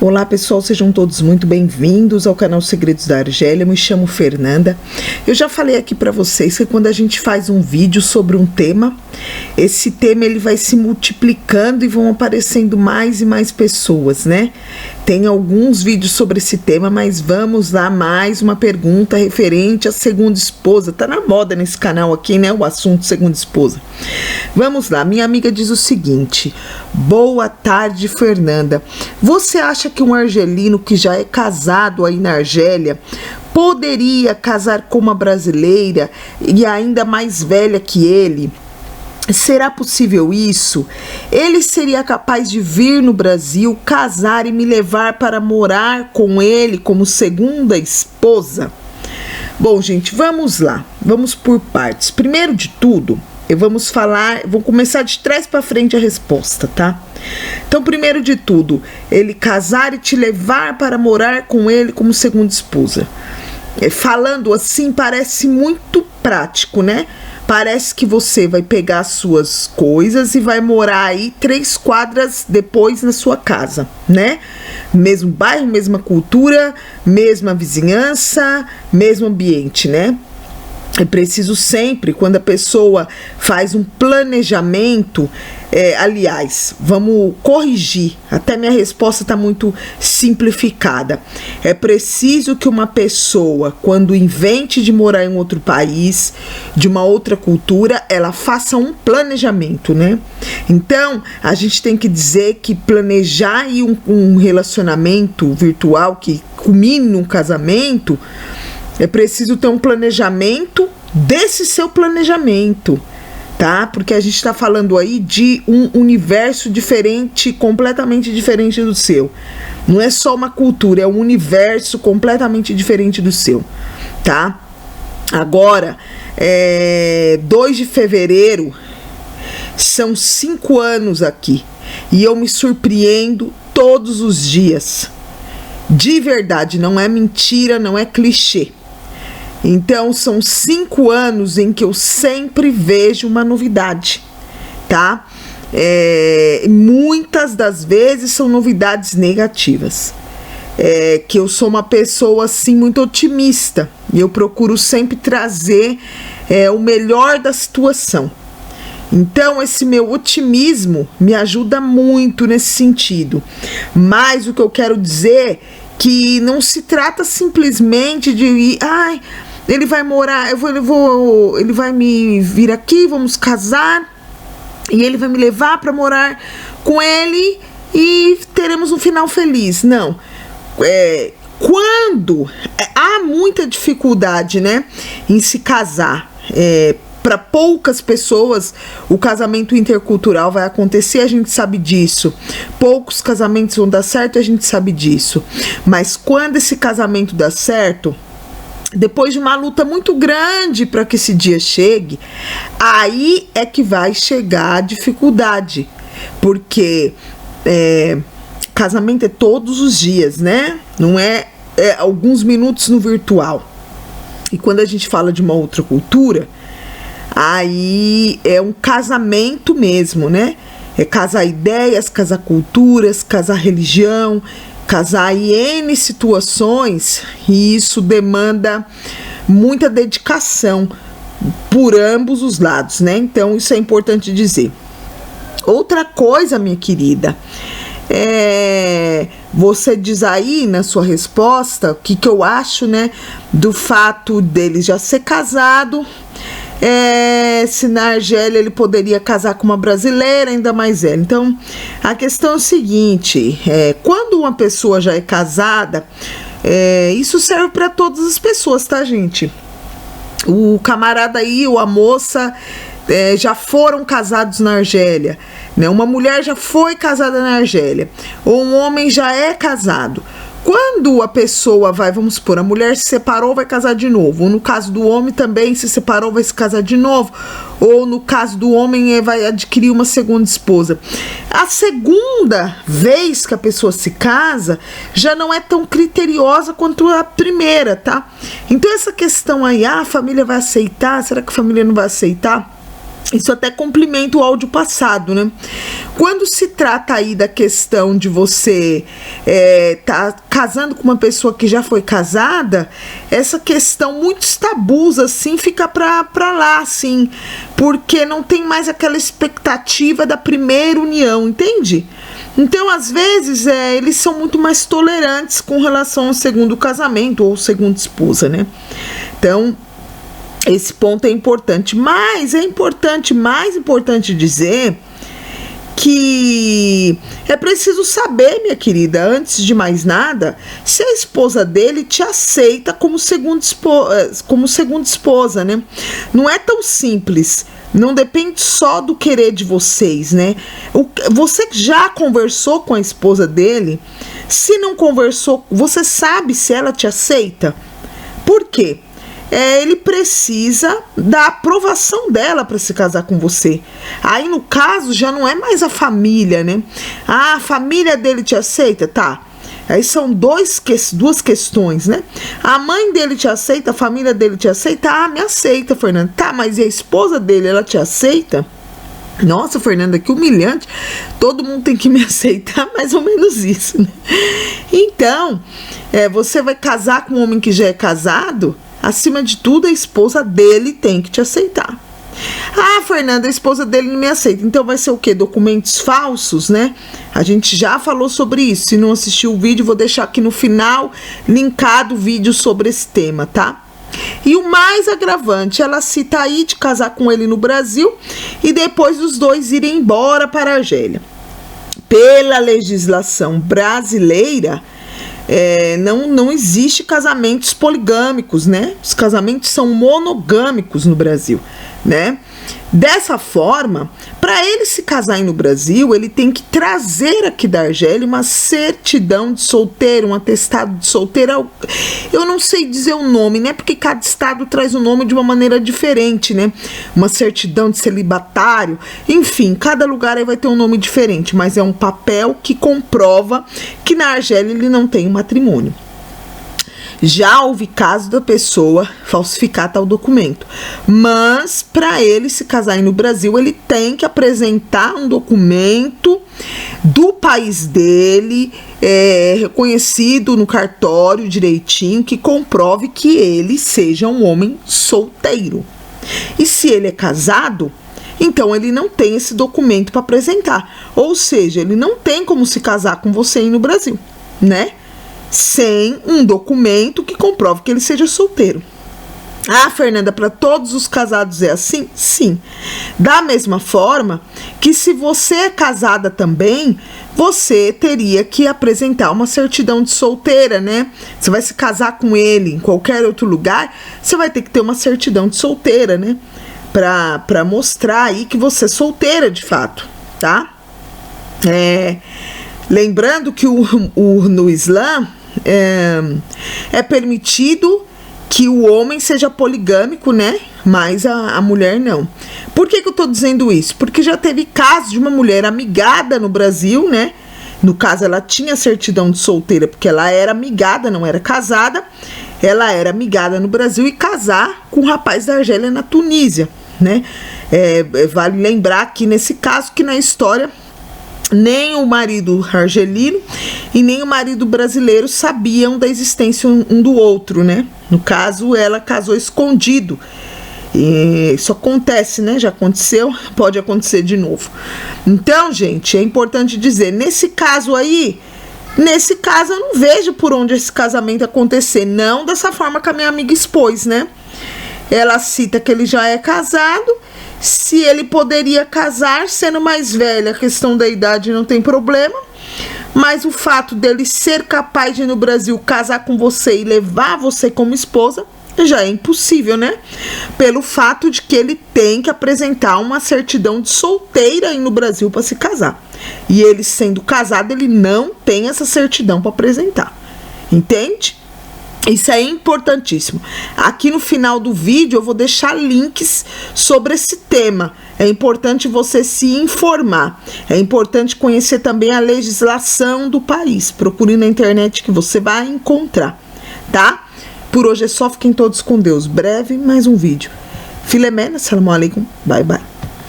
Olá pessoal, sejam todos muito bem-vindos ao canal Segredos da Argélia. Eu me chamo Fernanda. Eu já falei aqui para vocês que quando a gente faz um vídeo sobre um tema, esse tema ele vai se multiplicando e vão aparecendo mais e mais pessoas, né? Tem alguns vídeos sobre esse tema, mas vamos lá, mais uma pergunta referente à segunda esposa. Tá na moda nesse canal aqui, né? O assunto segunda esposa. Vamos lá, minha amiga diz o seguinte: boa tarde, Fernanda. Você acha que um argelino que já é casado aí na Argélia poderia casar com uma brasileira e ainda mais velha que ele? Será possível isso? Ele seria capaz de vir no Brasil, casar e me levar para morar com ele como segunda esposa? Bom, gente, vamos lá. Vamos por partes. Primeiro de tudo, vou começar de trás para frente a resposta, tá? Então, primeiro de tudo, ele casar e te levar para morar com ele como segunda esposa. Falando assim, parece muito prático, né? Parece que você vai pegar as suas coisas e vai morar aí 3 quadras depois na sua casa, né? Mesmo bairro, mesma cultura, mesma vizinhança, mesmo ambiente, né? É preciso sempre, quando a pessoa faz um planejamento, aliás, vamos corrigir, até minha resposta está muito simplificada. É preciso que uma pessoa, quando invente de morar em outro país, de uma outra cultura, ela faça um planejamento, né? Então, a gente tem que dizer que planejar aí um relacionamento virtual que culmine num casamento, é preciso ter um planejamento desse seu planejamento, tá? Porque a gente está falando aí de um universo diferente, completamente diferente do seu. Não é só uma cultura, é um universo completamente diferente do seu, tá? Agora, 2 de fevereiro, são 5 anos aqui e eu me surpreendo todos os dias. De verdade, não é mentira, não é clichê. Então, são 5 anos em que eu sempre vejo uma novidade, tá? Muitas das vezes são novidades negativas. Que eu sou uma pessoa, assim, muito otimista. E eu procuro sempre trazer o melhor da situação. Então, esse meu otimismo me ajuda muito nesse sentido. Mas o que eu quero dizer que não se trata simplesmente de ir, ele vai morar, ele vai me vir aqui, vamos casar, e ele vai me levar para morar com ele e teremos um final feliz. Não. Quando há muita dificuldade, né, em se casar, para poucas pessoas o casamento intercultural vai acontecer, a gente sabe disso. Poucos casamentos vão dar certo, a gente sabe disso. Mas quando esse casamento dá certo, depois de uma luta muito grande para que esse dia chegue, aí é que vai chegar a dificuldade. Porque casamento é todos os dias, né? Não é alguns minutos no virtual. E quando a gente fala de uma outra cultura, aí é um casamento mesmo, né? É casar ideias, casar culturas, casar religião, casar aí N situações, e isso demanda muita dedicação por ambos os lados, né? Então, isso é importante dizer. Outra coisa, minha querida, você diz aí na sua resposta o que eu acho, né, do fato dele já ser casado. Se na Argélia ele poderia casar com uma brasileira, ainda mais velha. Então, a questão é o seguinte: quando uma pessoa já é casada, isso serve para todas as pessoas, tá, gente? O camarada aí ou a moça já foram casados na Argélia, né? Uma mulher já foi casada na Argélia, ou um homem já é casado. Quando a pessoa vamos supor, a mulher se separou, vai casar de novo. Ou no caso do homem também se separou, vai se casar de novo. Ou no caso do homem, vai adquirir uma segunda esposa. A segunda vez que a pessoa se casa, já não é tão criteriosa quanto a primeira, tá? Então essa questão aí, a família vai aceitar? Será que a família não vai aceitar? Isso até complementa o áudio passado, né? Quando se trata aí da questão de você tá casando com uma pessoa que já foi casada, essa questão, muitos tabus, assim, fica pra lá, assim, porque não tem mais aquela expectativa da primeira união, entende? Então, às vezes, eles são muito mais tolerantes com relação ao segundo casamento ou segunda esposa, né? Então, esse ponto é importante, mas mais importante dizer que é preciso saber, minha querida, antes de mais nada, se a esposa dele te aceita como segunda esposa, né? Não é tão simples, não depende só do querer de vocês, né? Você já conversou com a esposa dele? Se não conversou, você sabe se ela te aceita? Por quê? Ele precisa da aprovação dela para se casar com você. Aí, no caso, já não é mais a família, né? Ah, a família dele te aceita? Tá. Aí são duas questões, né? A mãe dele te aceita, a família dele te aceita? Ah, me aceita, Fernanda. Tá, mas e a esposa dele, ela te aceita? Nossa, Fernanda, que humilhante. Todo mundo tem que me aceitar, mais ou menos isso, né? Então, você vai casar com um homem que já é casado? Acima de tudo, a esposa dele tem que te aceitar. Ah, Fernanda, a esposa dele não me aceita. Então vai ser o quê? Documentos falsos, né? A gente já falou sobre isso. Se não assistiu o vídeo, vou deixar aqui no final linkado o vídeo sobre esse tema, tá? E o mais agravante, ela cita aí de casar com ele no Brasil e depois os dois irem embora para a Argélia. Pela legislação brasileira, não existe casamentos poligâmicos, né? Os casamentos são monogâmicos no Brasil, né? Dessa forma, para ele se casar no Brasil, ele tem que trazer aqui da Argélia uma certidão de solteiro, um atestado de solteiro. Eu não sei dizer o nome, né? Porque cada estado traz o nome de uma maneira diferente, né? Uma certidão de celibatário, enfim, cada lugar aí vai ter um nome diferente, mas é um papel que comprova que na Argélia ele não tem um matrimônio. Já houve caso da pessoa falsificar tal documento, mas para ele se casar no Brasil, ele tem que apresentar um documento do país dele, reconhecido no cartório direitinho, que comprove que ele seja um homem solteiro. E se ele é casado, então ele não tem esse documento para apresentar, ou seja, ele não tem como se casar com você aí no Brasil, né? Sem um documento que comprove que ele seja solteiro. Ah, Fernanda, para todos os casados é assim? Sim. Da mesma forma que se você é casada também, você teria que apresentar uma certidão de solteira, né? Você vai se casar com ele em qualquer outro lugar, você vai ter que ter uma certidão de solteira, né? Para mostrar aí que você é solteira de fato, tá? Lembrando que no Islã é permitido que o homem seja poligâmico, né? Mas a mulher não. Por que eu tô dizendo isso? Porque já teve casos de uma mulher amigada no Brasil, né? No caso, ela tinha certidão de solteira, porque ela era amigada, não era casada. Ela era amigada no Brasil e casar com um rapaz da Argélia na Tunísia, né? Vale lembrar aqui nesse caso que na história nem o marido argelino e nem o marido brasileiro sabiam da existência um do outro, né? No caso, ela casou escondido. E isso acontece, né? Já aconteceu, pode acontecer de novo. Então, gente, é importante dizer, nesse caso eu não vejo por onde esse casamento acontecer, não dessa forma que a minha amiga expôs, né? Ela cita que ele já é casado. Se ele poderia casar sendo mais velho, a questão da idade não tem problema, mas o fato dele ser capaz de ir no Brasil casar com você e levar você como esposa já é impossível, né? Pelo fato de que ele tem que apresentar uma certidão de solteira aí no Brasil para se casar. E ele sendo casado, ele não tem essa certidão para apresentar. Entende? Isso é importantíssimo. Aqui no final do vídeo eu vou deixar links sobre esse tema. É importante você se informar. É importante conhecer também a legislação do país. Procure na internet que você vai encontrar, tá? Por hoje é só, fiquem todos com Deus. Breve, mais um vídeo. Filemena, salam alaikum, bye bye.